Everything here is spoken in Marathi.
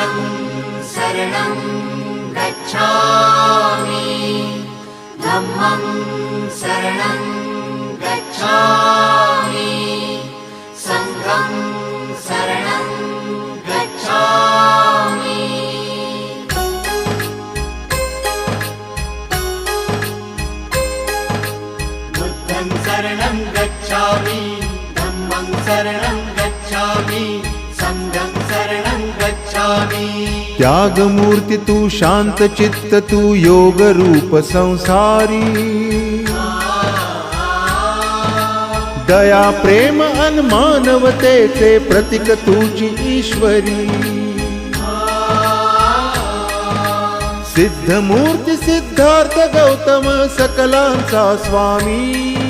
बुद्धं शरणं गच्छामि धम्मं शरणं गच्छामि संघं शरणं गच्छामि बुद्धं शरणं गच्छामि धम्मं शरणं गच्छामि संघं शरणं गच्छामि त्यागमूर्ती तू शांत चित्त तू योग रूप संसारी दया प्रेम अन मानवतेचे प्रतीक तुझी ईश्वरी सिद्धमूर्ती सिद्धार्थ गौतम सकलांचा स्वामी